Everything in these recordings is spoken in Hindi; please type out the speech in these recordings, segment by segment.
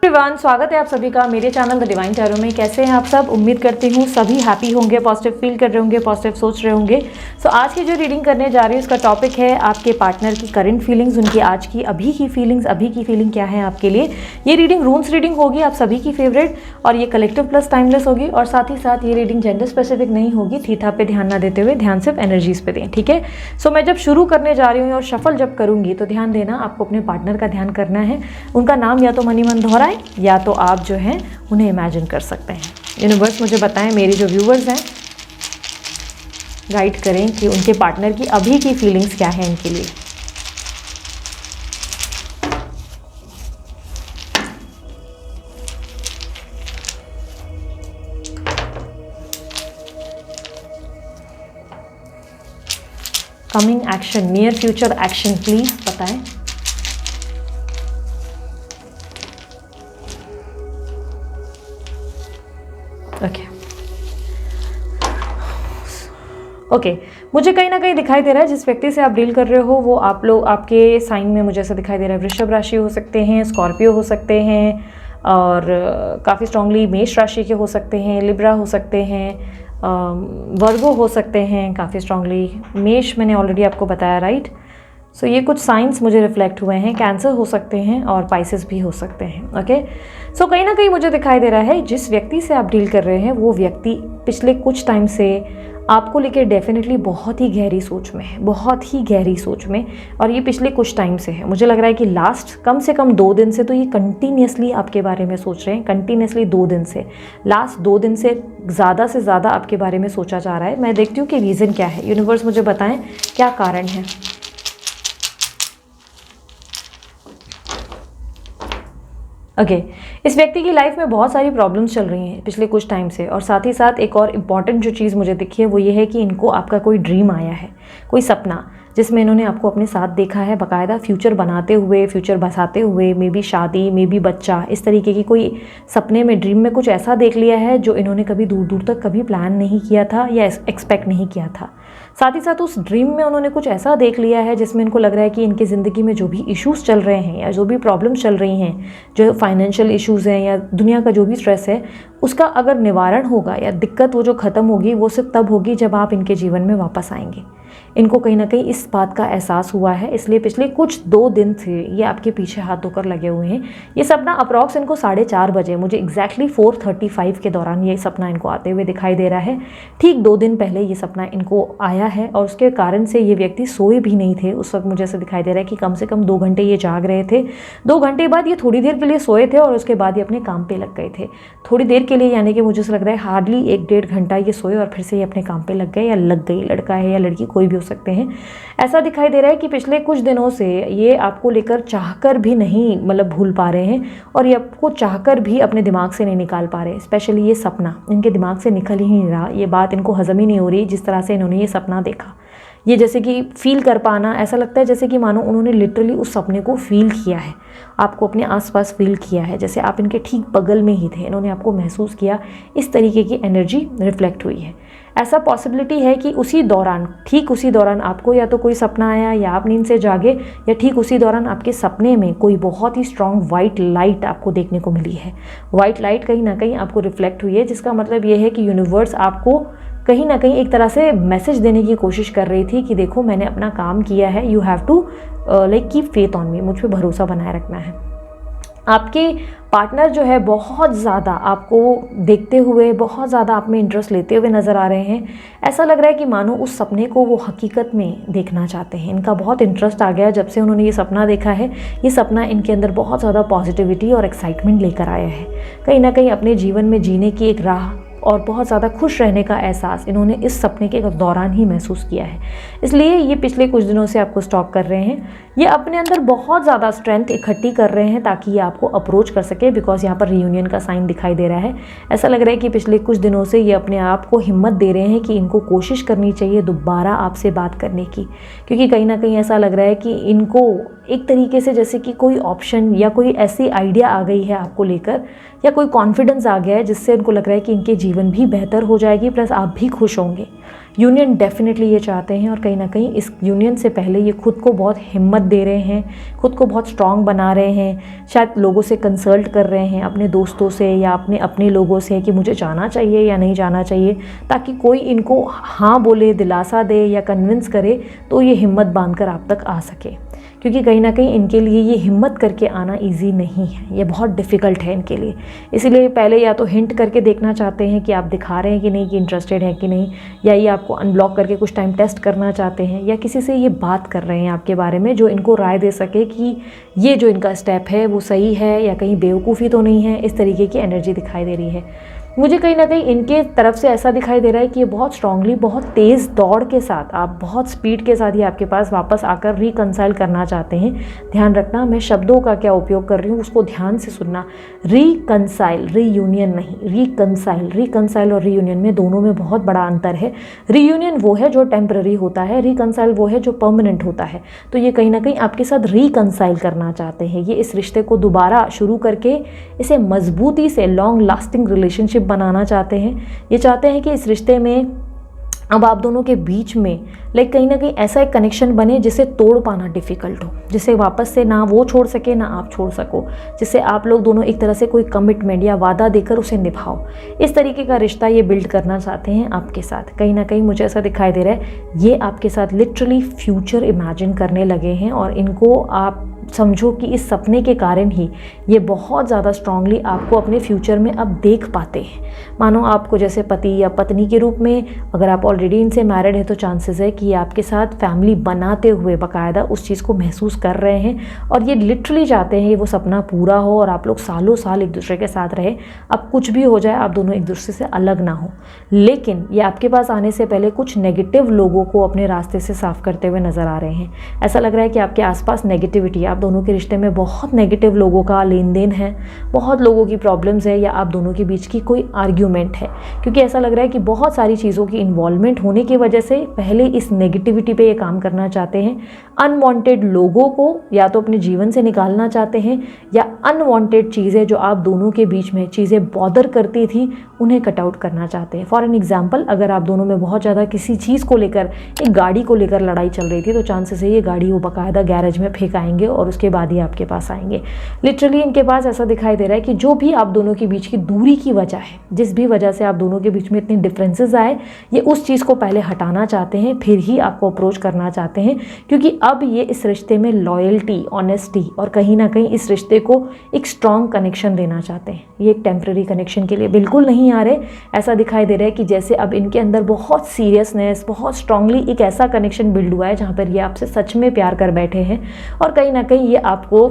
एवरीवन, स्वागत है आप सभी का मेरे चैनल द डिवाइन टैरो में। कैसे हैं आप सब? उम्मीद करती हूँ सभी हैप्पी होंगे, पॉजिटिव फील कर रहे होंगे, पॉजिटिव सोच रहे होंगे। सो आज की जो रीडिंग करने जा रही हूँ उसका टॉपिक है आपके पार्टनर की करंट फीलिंग्स, उनकी आज की अभी की फीलिंग क्या है आपके लिए। ये रीडिंग रून्स रीडिंग होगी आप सभी की फेवरेट, और ये कलेक्टिव प्लस टाइमलेस होगी। और साथ ही साथ ये रीडिंग जेंडर स्पेसिफिक नहीं होगी। थीथा पे ध्यान ना देते हुए ध्यान सिर्फ एनर्जीज पे दें, ठीक है। सो मैं जब शुरू करने जा रही हूँ और शफल जब करूँगी तो ध्यान देना, आपको अपने पार्टनर का ध्यान करना है। उनका नाम या तो मनी मन दोहराएं या तो आप जो हैं उन्हें इमेजिन कर सकते हैं। यूनिवर्स मुझे बताएं, मेरी जो व्यूवर्स हैं गाइड करें कि उनके पार्टनर की अभी की फीलिंग्स क्या है इनके लिए। Coming action, near future action please बताएं। ओके, मुझे कहीं ना कहीं दिखाई दे रहा है जिस व्यक्ति से आप डील कर रहे हो वो आप लोग आपके साइन में मुझे ऐसा दिखाई दे रहा है वृषभ राशि हो सकते हैं, स्कॉर्पियो हो सकते हैं, और काफ़ी स्ट्रांगली मेष राशि के हो सकते हैं, लिब्रा हो सकते हैं, वर्गो हो सकते हैं काफ़ी स्ट्रांगली। मेष मैंने ऑलरेडी आपको बताया, राइट। सो ये कुछ साइंस मुझे रिफ्लेक्ट हुए हैं। कैंसर हो सकते हैं और पाइसेस भी हो सकते हैं। ओके, सो कहीं ना कहीं मुझे दिखाई दे रहा है जिस व्यक्ति से आप डील कर रहे हैं वो व्यक्ति पिछले कुछ टाइम से आपको लेकर डेफिनेटली बहुत ही गहरी सोच में है, बहुत ही गहरी सोच में। और ये पिछले कुछ टाइम से है। मुझे लग रहा है कि लास्ट कम से कम 2 दिन से तो ये कंटिन्यूसली आपके बारे में सोच रहे हैं। कंटिन्यूसली 2 दिन से, लास्ट 2 दिन से ज़्यादा आपके बारे में सोचा जा रहा है। मैं देखती हूँ कि रीज़न क्या है। यूनिवर्स मुझे बताएं क्या कारण है। ओके, इस व्यक्ति की लाइफ में बहुत सारी प्रॉब्लम्स चल रही हैं पिछले कुछ टाइम से। और साथ ही साथ एक और इम्पॉर्टेंट जो चीज़ मुझे दिखी है वो ये है कि इनको आपका कोई ड्रीम आया है, कोई सपना जिसमें इन्होंने आपको अपने साथ देखा है, बाकायदा फ्यूचर बनाते हुए, फ्यूचर बसाते हुए, मे बी शादी, मे बी बच्चा, इस तरीके की कोई सपने में, ड्रीम में कुछ ऐसा देख लिया है जो इन्होंने कभी दूर दूर तक कभी प्लान नहीं किया था या एक्सपेक्ट नहीं किया था। साथ ही साथ उस ड्रीम में उन्होंने कुछ ऐसा देख लिया है जिसमें इनको लग रहा है कि इनकी ज़िंदगी में जो भी इश्यूज़ चल रहे हैं या जो भी प्रॉब्लम्स चल रही हैं, जो फाइनेंशियल इश्यूज़ हैं या दुनिया का जो भी स्ट्रेस है, उसका अगर निवारण होगा या दिक्कत वो जो ख़त्म होगी वो सिर्फ तब होगी जब आप इनके जीवन में वापस आएंगे। इनको कहीं ना कहीं इस बात का एहसास हुआ है, इसलिए पिछले कुछ 2 दिन से ये आपके पीछे हाथ धोकर लगे हुए हैं। ये सपना अप्रॉक्स इनको 4:30 बजे, मुझे एग्जैक्टली 4:35 के दौरान ये सपना इनको आते हुए दिखाई दे रहा है। ठीक 2 दिन पहले ये सपना इनको आया है और उसके कारण से ये व्यक्ति सोए भी नहीं थे। उस वक्त मुझे ऐसा दिखाई दे रहा है कि कम से कम 2 घंटे ये जाग रहे थे। 2 घंटे बाद ये थोड़ी देर के लिए सोए थे और उसके बाद ये अपने काम पे लग गए थे। थोड़ी देर के लिए यानी कि मुझे ऐसा लग रहा है हार्डली 1-1.5 घंटा ये सोए और फिर से ये अपने काम पे लग गए या लग गई। लड़का है या लड़की, कोई भी हो सकते हैं। ऐसा दिखाई दे रहा है कि पिछले कुछ दिनों से ये आपको लेकर चाहकर भी नहीं भूल पा रहे हैं, और ये आपको चाहकर भी अपने दिमाग से नहीं निकाल पा रहे। स्पेशली ये सपना इनके दिमाग से निकल ही नहीं रहा। ये बात इनको हजम ही नहीं हो रही जिस तरह से इन्होंने ये सपना देखा। ये जैसे कि फील कर पाना, ऐसा लगता है जैसे कि मानो उन्होंने लिटरली उस सपने को फील किया है, आपको अपने आसपास फील किया है, जैसे आप इनके ठीक बगल में ही थे, इन्होंने आपको महसूस किया। इस तरीके की एनर्जी रिफ्लेक्ट हुई है। ऐसा पॉसिबिलिटी है कि ठीक उसी दौरान आपको या तो कोई सपना आया या आप नींद से जागे, या ठीक उसी दौरान आपके सपने में कोई बहुत ही स्ट्रॉन्ग वाइट लाइट आपको देखने को मिली है। वाइट लाइट कहीं ना कहीं आपको रिफ्लेक्ट हुई है, जिसका मतलब ये है कि यूनिवर्स आपको कहीं ना कहीं एक तरह से मैसेज देने की कोशिश कर रही थी कि देखो मैंने अपना काम किया है, you have to keep faith on me, मुझ पे भरोसा बनाए रखना है। आपके पार्टनर जो है बहुत ज़्यादा आपको देखते हुए, बहुत ज़्यादा आप में इंटरेस्ट लेते हुए नज़र आ रहे हैं। ऐसा लग रहा है कि मानो उस सपने को वो हकीकत में देखना चाहते हैं। इनका बहुत इंटरेस्ट आ गया जब से उन्होंने ये सपना देखा है। ये सपना इनके अंदर बहुत ज़्यादा पॉजिटिविटी और एक्साइटमेंट लेकर आया है। कहीं ना कहीं अपने जीवन में जीने की एक राह और बहुत ज़्यादा खुश रहने का एहसास इन्होंने इस सपने के दौरान ही महसूस किया है। इसलिए ये पिछले कुछ दिनों से आपको स्टॉक कर रहे हैं। ये अपने अंदर बहुत ज़्यादा स्ट्रेंथ इकट्ठी कर रहे हैं ताकि ये आपको अप्रोच कर सके, बिकॉज यहाँ पर रियूनियन का साइन दिखाई दे रहा है। ऐसा लग रहा है कि पिछले कुछ दिनों से ये अपने आप को हिम्मत दे रहे हैं कि इनको कोशिश करनी चाहिए दोबारा आपसे बात करने की, क्योंकि कहीं ना कहीं ऐसा लग रहा है कि इनको एक तरीके से जैसे कि कोई ऑप्शन या कोई ऐसी आइडिया आ गई है आपको लेकर, या कोई कॉन्फिडेंस आ गया है जिससे इनको लग रहा है कि इनके जीवन भी बेहतर हो जाएगी, प्लस आप भी खुश होंगे। यूनियन डेफिनेटली ये चाहते हैं, और कहीं ना कहीं इस यूनियन से पहले ये खुद को बहुत हिम्मत दे रहे हैं, खुद को बहुत स्ट्रांग बना रहे हैं, शायद लोगों से कंसल्ट कर रहे हैं, अपने दोस्तों से या अपने लोगों से कि मुझे जाना चाहिए या नहीं जाना चाहिए, ताकि कोई इनको हाँ बोले, दिलासा दे या कन्विंस करे तो ये हिम्मत बांधकर आप तक आ सके। क्योंकि कहीं ना कहीं इनके लिए ये हिम्मत करके आना इजी नहीं है, ये बहुत डिफ़िकल्ट है इनके लिए। इसीलिए पहले या तो हिंट करके देखना चाहते हैं कि आप दिखा रहे हैं कि नहीं, कि इंटरेस्टेड है कि नहीं, या ये आपको अनब्लॉक करके कुछ टाइम टेस्ट करना चाहते हैं, या किसी से ये बात कर रहे हैं आपके बारे में जो इनको राय दे सके कि ये जो इनका स्टेप है वो सही है या कहीं बेवकूफ़ी तो नहीं है। इस तरीके की एनर्जी दिखाई दे रही है मुझे। कहीं ना कहीं इनके तरफ से ऐसा दिखाई दे रहा है कि ये बहुत स्ट्रांगली, बहुत तेज़ दौड़ के साथ, आप बहुत स्पीड के साथ ये आपके पास वापस आकर रिकंसाइल करना चाहते हैं। ध्यान रखना, मैं शब्दों का क्या उपयोग कर रही हूँ उसको ध्यान से सुनना। रिकंसाइल, रीयूनियन नहीं, रिकंसाइल। रिकंसाइल और रीयूनियन में दोनों में बहुत बड़ा अंतर है। रीयूनियन वो है जो टेम्पररी होता है, रिकंसाइल वो है जो परमानेंट होता है। तो ये कहीं ना कहीं आपके साथ रिकंसाइल करना चाहते हैं, ये इस रिश्ते को दोबारा शुरू करके इसे मजबूती से लॉन्ग लास्टिंग रिलेशनशिप बनाना चाहते हैं। ये चाहते हैं कि इस रिश्ते में अब आप दोनों के बीच में कहीं ना कहीं ऐसा एक कनेक्शन बने जिसे तोड़ पाना डिफ़िकल्ट हो, जिसे वापस से ना वो छोड़ सके ना आप छोड़ सको, जिसे आप लोग दोनों एक तरह से कोई कमिटमेंट या वादा देकर उसे निभाओ। इस तरीके का रिश्ता ये बिल्ड करना चाहते हैं आपके साथ। कहीं ना कहीं मुझे ऐसा दिखाई दे रहा है ये आपके साथ लिटरली फ्यूचर इमेजिन करने लगे हैं, और इनको आप समझो कि इस सपने के कारण ही ये बहुत ज़्यादा स्ट्रांगली आपको अपने फ्यूचर में अब देख पाते हैं। मानो आपको जैसे पति या पत्नी के रूप में, अगर आप ऑलरेडी इनसे मैरिड है तो चांसेस है कि ये आपके साथ फैमिली बनाते हुए बाकायदा उस चीज़ को महसूस कर रहे हैं, और ये लिटरली चाहते हैं ये वो सपना पूरा हो और आप लोग सालों साल एक दूसरे के साथ रहे। अब कुछ भी हो जाए, आप दोनों एक दूसरे से अलग ना हो। लेकिन ये आपके पास आने से पहले कुछ नेगेटिव लोगों को अपने रास्ते से साफ करते हुए नज़र आ रहे हैं। ऐसा लग रहा है कि आपके आसपास नेगेटिविटी, आप दोनों के रिश्ते में बहुत नेगेटिव लोगों का लेन देन है, बहुत लोगों की प्रॉब्लम्स है, या आप दोनों के बीच की कोई आर्ग्यूमेंट है। क्योंकि ऐसा लग रहा है कि बहुत सारी चीज़ों की इन्वॉल्वमेंट होने की वजह से पहले इस नेगेटिविटी पे ये काम करना चाहते हैं। अनवांटेड लोगों को या तो अपने जीवन से निकालना चाहते हैं, या अनवांटेड चीज़ें जो आप दोनों के बीच में चीज़ें बॉदर करती थी उन्हें कट आउट करना चाहते हैं। फॉर एन एग्जाम्पल, अगर आप दोनों में बहुत ज़्यादा किसी चीज़ को लेकर, एक गाड़ी को लेकर लड़ाई चल रही थी, तो चांसेस है ये गाड़ी वो बाकायदा गैरेज में फेंकाएंगे और उसके बाद ही आपके पास आएंगे। लिटरली इनके पास ऐसा दिखाई दे रहा है कि जो भी आप दोनों के बीच की दूरी की वजह है, जिस भी वजह से आप दोनों के बीच में इतने डिफरेंसेस आए, ये उस चीज़ को पहले हटाना चाहते हैं, फिर ही आपको अप्रोच करना चाहते हैं। क्योंकि अब ये इस रिश्ते में लॉयल्टी, ऑनेस्टी और कहीं ना कहीं इस रिश्ते को एक स्ट्रॉन्ग कनेक्शन देना चाहते हैं। ये एक टेम्प्रेरी कनेक्शन के लिए बिल्कुल नहीं आ रहे। ऐसा दिखाई दे रहा है कि जैसे अब इनके अंदर बहुत सीरियसनेस, बहुत स्ट्रांगली एक ऐसा कनेक्शन बिल्ड हुआ है जहाँ पर ये आपसे सच में प्यार कर बैठे हैं, और कहीं ना कहीं ये आपको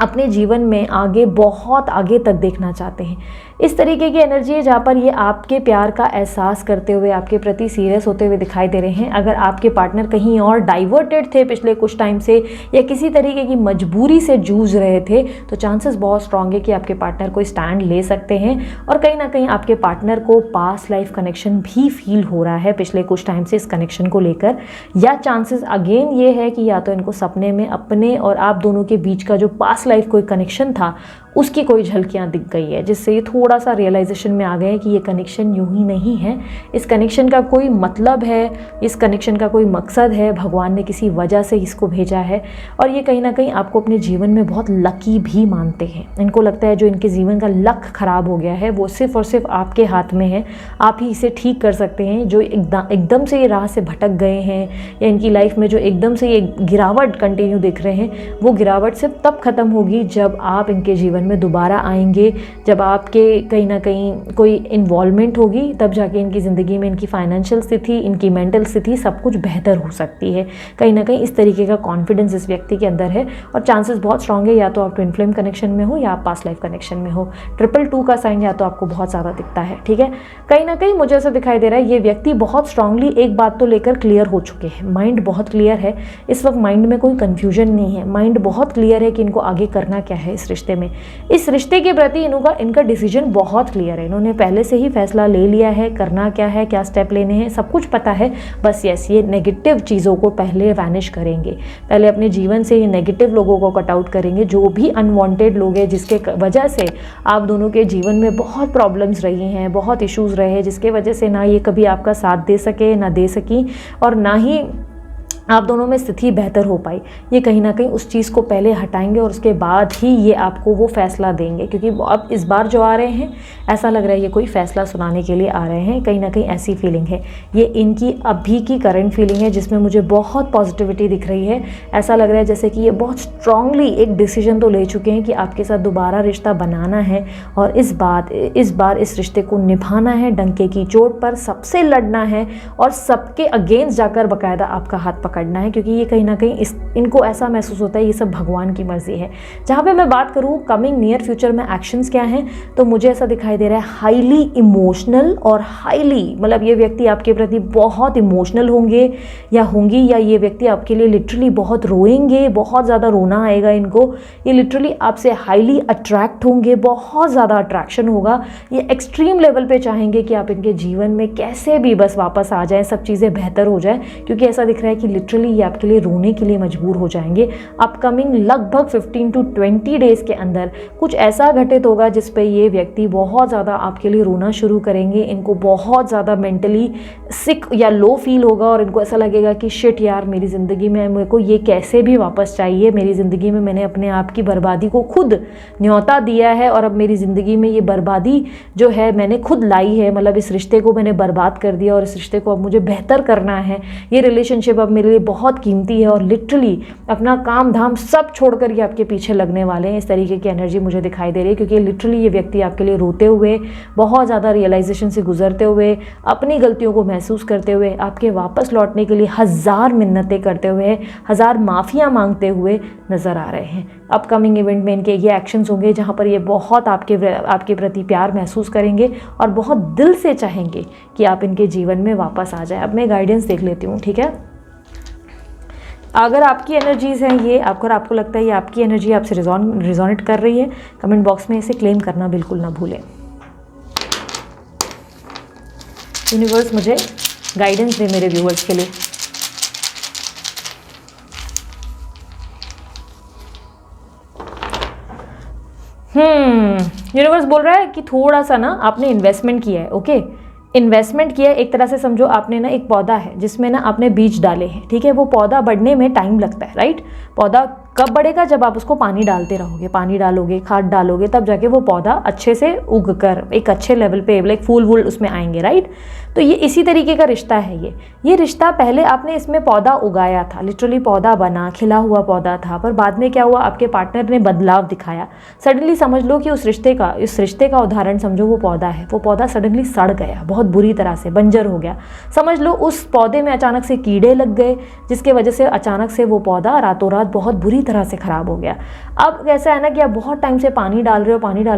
अपने जीवन में आगे, बहुत आगे तक देखना चाहते हैं। इस तरीके की एनर्जी है जहाँ पर ये आपके प्यार का एहसास करते हुए आपके प्रति सीरियस होते हुए दिखाई दे रहे हैं। अगर आपके पार्टनर कहीं और डाइवर्टेड थे पिछले कुछ टाइम से, या किसी तरीके की मजबूरी से जूझ रहे थे, तो चांसेस बहुत स्ट्रांग है कि आपके पार्टनर कोई स्टैंड ले सकते हैं। और कहीं ना कहीं आपके पार्टनर को पास्ट लाइफ कनेक्शन भी फील हो रहा है पिछले कुछ टाइम से इस कनेक्शन को लेकर, या चांसेस अगेन ये है कि या तो इनको सपने में अपने और आप दोनों के बीच का जो पास्ट लाइफ कोई कनेक्शन था उसकी कोई झलकियाँ दिख गई है, जिससे ये थोड़ा सा रियलाइजेशन में आ गए कि ये कनेक्शन यूं ही नहीं है, इस कनेक्शन का कोई मतलब है, इस कनेक्शन का कोई मकसद है, भगवान ने किसी वजह से इसको भेजा है। और ये कहीं ना कहीं आपको अपने जीवन में बहुत लकी भी मानते हैं। इनको लगता है जो इनके जीवन का लक ख़राब हो गया है वो सिर्फ़ और सिर्फ आपके हाथ में है, आप ही इसे ठीक कर सकते हैं। जो एकदम से ये राह से भटक गए हैं, या इनकी लाइफ में जो एकदम से ये गिरावट कंटिन्यू दिख रहे हैं, वो गिरावट सिर्फ तब ख़त्म होगी जब आप इनके जीवन में दोबारा आएंगे, जब आपके कहीं ना कहीं कोई इन्वॉल्वमेंट होगी, तब जाके इनकी ज़िंदगी में इनकी फाइनेंशियल स्थिति, इनकी मेंटल स्थिति सब कुछ बेहतर हो सकती है। कहीं ना कहीं इस तरीके का कॉन्फिडेंस इस व्यक्ति के अंदर है, और चांसेस बहुत स्ट्रांग है या तो आप ट्विन फ्लेम कनेक्शन में हो या आप पास्ट लाइफ कनेक्शन में हो। 222 का साइन या तो आपको बहुत ज़्यादा दिखता है, ठीक है। कहीं ना कहीं मुझे ऐसा दिखाई दे रहा है ये व्यक्ति बहुत स्ट्रांगली एक बात तो लेकर क्लियर हो चुके हैं। माइंड बहुत क्लियर है इस वक्त, माइंड में कोई कन्फ्यूजन नहीं है, माइंड बहुत क्लियर है कि इनको आगे करना क्या है इस रिश्ते में। इस रिश्ते के प्रति इनका डिसीजन बहुत क्लियर है। इन्होंने पहले से ही फैसला ले लिया है, करना क्या है, क्या स्टेप लेने हैं, सब कुछ पता है। बस यस, ये नेगेटिव चीज़ों को पहले वैनिश करेंगे, पहले अपने जीवन से ये नेगेटिव लोगों को कट आउट करेंगे, जो भी अनवांटेड लोग हैं जिसके वजह से आप दोनों के जीवन में बहुत प्रॉब्लम्स रही हैं, बहुत इश्यूज़ रहे हैं, जिसके वजह से ना ये कभी आपका साथ दे सके, ना दे सकी, और ना ही आप दोनों में स्थिति बेहतर हो पाई। ये कहीं ना कहीं उस चीज़ को पहले हटाएंगे और उसके बाद ही ये आपको वो फैसला देंगे, क्योंकि अब इस बार जो आ रहे हैं ऐसा लग रहा है ये कोई फैसला सुनाने के लिए आ रहे हैं, कहीं ना कहीं ऐसी फीलिंग है। ये इनकी अभी की करंट फीलिंग है जिसमें मुझे बहुत पॉजिटिविटी दिख रही है। ऐसा लग रहा है जैसे कि ये बहुत स्ट्रांगली एक डिसीजन तो ले चुके हैं कि आपके साथ दोबारा रिश्ता बनाना है और इस बार इस रिश्ते को निभाना है, डंके की चोट पर सबसे लड़ना है और सबके अगेंस्ट जाकर बाकायदा आपका हाथ पकड़ना है, क्योंकि ये कहीं ना कहीं इनको ऐसा महसूस होता है ये सब भगवान की मर्जी है। जहाँ पे मैं बात करूँ कमिंग नियर फ्यूचर में एक्शंस क्या हैं, तो मुझे ऐसा दिखाई दे रहा है हाईली इमोशनल और हाईली, मतलब ये व्यक्ति आपके प्रति बहुत इमोशनल होंगे या होंगी, या ये व्यक्ति आपके लिए लिटरली बहुत रोएंगे, बहुत ज़्यादा रोना आएगा इनको। ये लिटरली आपसे हाईली अट्रैक्ट होंगे, बहुत ज़्यादा अट्रैक्शन होगा। ये एक्सट्रीम लेवल पे चाहेंगे कि आप इनके जीवन में कैसे भी बस वापस आ जाएं, सब चीज़ें बेहतर हो जाए, क्योंकि ऐसा दिख रहा है कि लिटरली ये आपके लिए रोने के लिए मजबूर हो जाएंगे। अपकमिंग लगभग 15 to 20 डेज़ के अंदर कुछ ऐसा घटित होगा जिस पे ये व्यक्ति बहुत ज़्यादा आपके लिए रोना शुरू करेंगे। इनको बहुत ज़्यादा मेंटली सिक या लो फील होगा और इनको ऐसा लगेगा कि शिट यार, मेरी ज़िंदगी में मेरे को ये कैसे भी वापस चाहिए। मेरी ज़िंदगी में मैंने अपने आप की बर्बादी को खुद न्योता दिया है और अब मेरी ज़िंदगी में ये बर्बादी जो है मैंने खुद लाई है, मतलब इस रिश्ते को मैंने बर्बाद कर दिया और इस रिश्ते को अब मुझे बेहतर करना है। ये रिलेशनशिप अब मेरे लिए बहुत कीमती है और लिटरली अपना काम धाम सब छोड़कर ये आपके पीछे लगने वाले हैं। इस तरीके की एनर्जी मुझे दिखाई दे रही है, क्योंकि लिटरली ये व्यक्ति आपके लिए रोते हुए, बहुत ज़्यादा रियलाइजेशन से गुजरते हुए, अपनी गलतियों को महसूस करते हुए, आपके वापस लौटने के लिए हज़ार मिन्नतें करते हुए, हज़ार माफ़ियाँ मांगते हुए नज़र आ रहे हैं। अपकमिंग इवेंट में इनके ये एक्शंस होंगे जहाँ पर ये बहुत आपके प्रति प्यार महसूस करेंगे और बहुत दिल से चाहेंगे कि आप इनके जीवन में वापस आ जाए। अब मैं गाइडेंस देख लेती हूँ, ठीक है। अगर आपकी एनर्जीज़ हैं ये, अगर आपको लगता है ये आपकी एनर्जी आपसे रिजोनेट कर रही है, कमेंट बॉक्स में इसे क्लेम करना बिल्कुल ना भूलें। यूनिवर्स मुझे गाइडेंस दे मेरे व्यूअर्स के लिए। यूनिवर्स बोल रहा है कि थोड़ा सा ना आपने इन्वेस्टमेंट किया है। ओके, इन्वेस्टमेंट किया है, एक तरह से समझो आपने ना एक पौधा है जिसमें ना आपने बीज डाले हैं, ठीक है। वो पौधा बढ़ने में टाइम लगता है, राइट। पौधा कब बढ़ेगा? जब आप उसको पानी डालते रहोगे, पानी डालोगे, खाद डालोगे, तब जाके वो पौधा अच्छे से उग कर एक अच्छे लेवल पे लाइक फूल वूल उसमें आएंगे, राइट। तो ये इसी तरीके का रिश्ता है। ये रिश्ता पहले आपने इसमें पौधा उगाया था, लिटरली पौधा बना, खिला हुआ पौधा था, पर बाद में क्या हुआ, आपके पार्टनर ने बदलाव दिखाया। सडनली समझ लो कि इस रिश्ते का उदाहरण समझो वो पौधा है। वो पौधा सडनली सड़ गया, बहुत बुरी तरह से बंजर हो गया। समझ लो उस पौधे में अचानक से कीड़े लग गए, जिसके वजह से अचानक से वो पौधा रातों रात बहुत बुरी तरह से खराब हो गया। अब कैसा है ना कि आप बहुत टाइम से पानी डाल रहे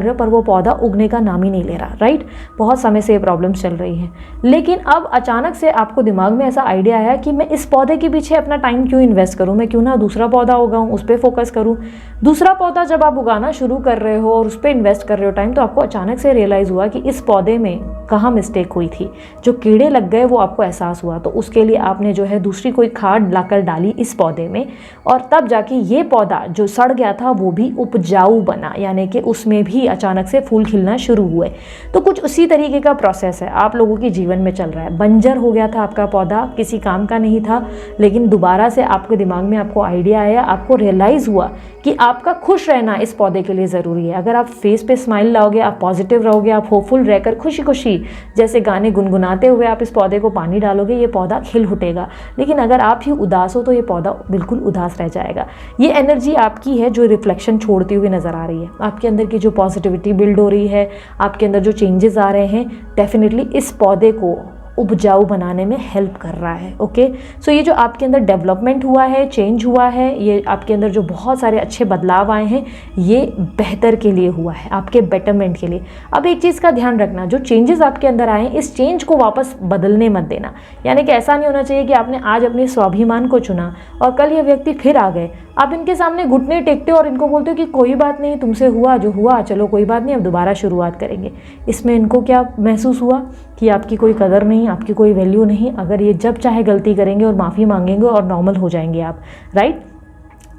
हो, पर वो पौधा उगने का नाम ही नहीं ले रहा, राइट। बहुत समय से ये प्रॉब्लम्स चल रही है, लेकिन अब अचानक से आपको दिमाग में ऐसा आइडिया आया कि मैं इस पौधे के पीछे अपना टाइम क्यों इन्वेस्ट करूं, मैं क्यों ना दूसरा पौधा उगाऊं, उस पर फोकस करूं। दूसरा पौधा जब आप उगाना शुरू कर रहे हो और उस पर इन्वेस्ट कर रहे हो टाइम, तो आपको अचानक से रियलाइज़ हुआ कि इस पौधे में कहाँ मिस्टेक हुई थी, जो कीड़े लग गए वो आपको एहसास हुआ। तो उसके लिए आपने जो है दूसरी कोई खाद लाकर डाली इस पौधे में, और तब जाके ये पौधा जो सड़ गया था वो भी उपजाऊ बना, यानी कि उसमें भी अचानक से फूल खिलना शुरू हुए। तो कुछ उसी तरीके का प्रोसेस है आप लोगों के जीवन में चल रहा है। बंजर हो गया था आपका पौधा, किसी काम का नहीं था, लेकिन दोबारा से आपके दिमाग में आपको आइडिया आया, आपको रियलाइज़ हुआ कि आपका खुश रहना इस पौधे के लिए ज़रूरी है। अगर आप फेस पे स्माइल लाओगे, आप पॉजिटिव रहोगे, आप होपफुल रहकर खुशी खुशी जैसे गाने गुनगुनाते हुए आप इस पौधे को पानी डालोगे, ये पौधा खिल उठेगा। लेकिन अगर आप ही उदास हो तो ये पौधा बिल्कुल उदास रह जाएगा। ये एनर्जी आपकी है जो रिफ्लेक्शन छोड़ती हुई नज़र आ रही है। आपके अंदर की जो पॉजिटिविटी बिल्ड हो रही है, आपके अंदर जो चेंजेस आ रहे हैं, डेफिनेटली इस पौधे को उपजाऊ बनाने में हेल्प कर रहा है। ओके, सो ये जो आपके अंदर डेवलपमेंट हुआ है, चेंज हुआ है, ये आपके अंदर जो बहुत सारे अच्छे बदलाव आए हैं, ये बेहतर के लिए हुआ है, आपके बेटरमेंट के लिए। अब एक चीज़ का ध्यान रखना, जो चेंजेस आपके अंदर आए हैं, इस चेंज को वापस बदलने मत देना। यानी कि ऐसा नहीं होना चाहिए कि आपने आज अपने स्वाभिमान को चुना और कल ये व्यक्ति फिर आ गए आप इनके सामने घुटने टेकते हो और इनको बोलते हो कि कोई बात नहीं, तुमसे हुआ जो हुआ, चलो कोई बात नहीं, अब दोबारा शुरुआत करेंगे। इसमें इनको क्या महसूस हुआ कि आपकी कोई कदर नहीं, आपकी कोई वैल्यू नहीं। अगर ये जब चाहे गलती करेंगे और माफ़ी मांगेंगे और नॉर्मल हो जाएंगे आप, राइट।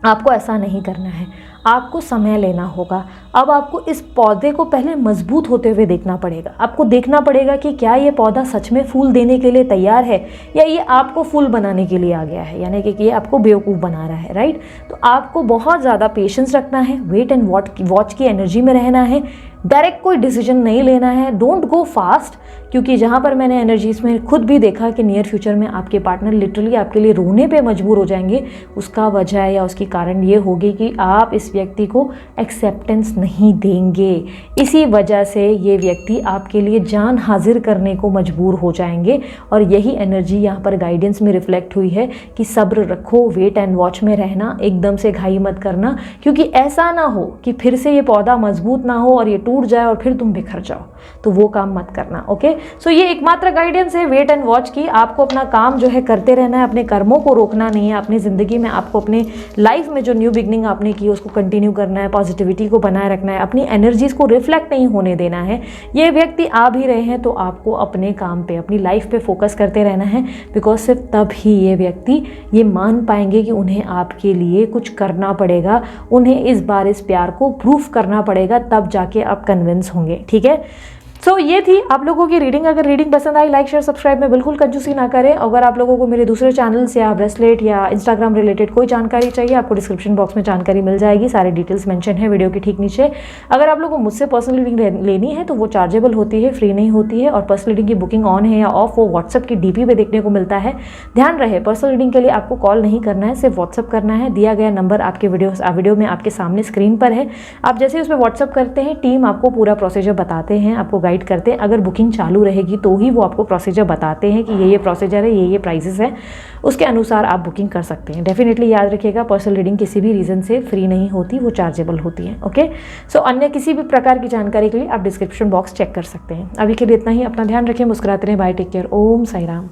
आपको ऐसा नहीं करना है, आपको समय लेना होगा। अब आपको इस पौधे को पहले मजबूत होते हुए देखना पड़ेगा। आपको देखना पड़ेगा कि क्या ये पौधा सच में फूल देने के लिए तैयार है या ये आपको फूल बनाने के लिए आ गया है, यानी कि ये आपको बेवकूफ़ बना रहा है, राइट। तो आपको बहुत ज़्यादा पेशेंस रखना है, वेट एंड वॉच की एनर्जी में रहना है, डायरेक्ट कोई डिसीजन नहीं लेना है, डोंट गो फास्ट। क्योंकि जहाँ पर मैंने एनर्जीज में खुद भी देखा कि नियर फ्यूचर में आपके पार्टनर लिटरली आपके लिए रोने पे मजबूर हो जाएंगे, उसका वजह या उसकी कारण ये होगी कि आप इस व्यक्ति को एक्सेप्टेंस नहीं देंगे। इसी वजह से ये व्यक्ति आपके लिए जान हाजिर करने को मजबूर हो जाएंगे। और यही एनर्जी यहाँ पर गाइडेंस में रिफ्लेक्ट हुई है कि सब्र रखो, वेट एंड वॉच में रहना, एकदम से घाई मत करना, क्योंकि ऐसा ना हो कि फिर से ये पौधा मजबूत ना हो और ये टूट जाए और फिर तुम बिखर जाओ, तो वो काम मत करना। ओके, सो ये एकमात्र गाइडेंस है वेट एंड वॉच की। आपको अपना काम जो है करते रहना है, अपने कर्मों को रोकना नहीं है। अपनी ज़िंदगी में आपको अपने लाइफ में जो न्यू बिगनिंग आपने की उसको कंटिन्यू करना है, पॉजिटिविटी को बनाए रखना है, अपनी एनर्जीज़ को रिफ्लेक्ट नहीं होने देना है। ये व्यक्ति आ भी रहे हैं तो आपको अपने काम पे, अपनी लाइफ पे फोकस करते रहना है, बिकॉज सिर्फ तब ही ये व्यक्ति ये मान पाएंगे कि उन्हें आपके लिए कुछ करना पड़ेगा, उन्हें इस बार इस प्यार को प्रूफ करना पड़ेगा, तब जाके आप कन्विंस होंगे। ठीक है, सो ये थी आप लोगों की रीडिंग। अगर रीडिंग पसंद आई, लाइक शेयर सब्सक्राइब में बिल्कुल कंजूसी ना करें। अगर आप लोगों को मेरे दूसरे चैनल्स या ब्रेसलेट या इंस्टाग्राम रिलेटेड कोई जानकारी चाहिए, आपको डिस्क्रिप्शन बॉक्स में जानकारी मिल जाएगी, सारे डिटेल्स मेंशन है वीडियो के ठीक नीचे। अगर आप लोगों को मुझसे पर्सनल रीडिंग लेनी है तो वो चार्जेबल होती है, फ्री नहीं होती है। और पर्सनल रीडिंग की बुकिंग ऑन है या ऑफ, वो व्हाट्सअप की डीपी पे देखने को मिलता है। ध्यान रहे, पर्सनल रीडिंग के लिए आपको कॉल नहीं करना है, सिर्फ व्हाट्सअप करना है। दिया गया नंबर आपके वीडियो में आपके सामने स्क्रीन पर है। आप जैसे उस पर व्हाट्सअप करते हैं, टीम आपको पूरा प्रोसीजर बताते हैं, आपको गाइड करते हैं। अगर बुकिंग चालू रहेगी तो ही वो आपको प्रोसीजर बताते हैं कि ये प्रोसीजर है, ये प्राइसेस है, उसके अनुसार आप बुकिंग कर सकते हैं। डेफिनेटली याद रखिएगा, पर्सनल रीडिंग किसी भी रीज़न से फ्री नहीं होती, वो चार्जेबल होती है। ओके, सो अन्य किसी भी प्रकार की जानकारी के लिए आप डिस्क्रिप्शन बॉक्स चेक कर सकते हैं। अभी के लिए इतना ही। अपना ध्यान रखें, मुस्कुराते रहें। बाय, टेक केयर, ओम साई राम।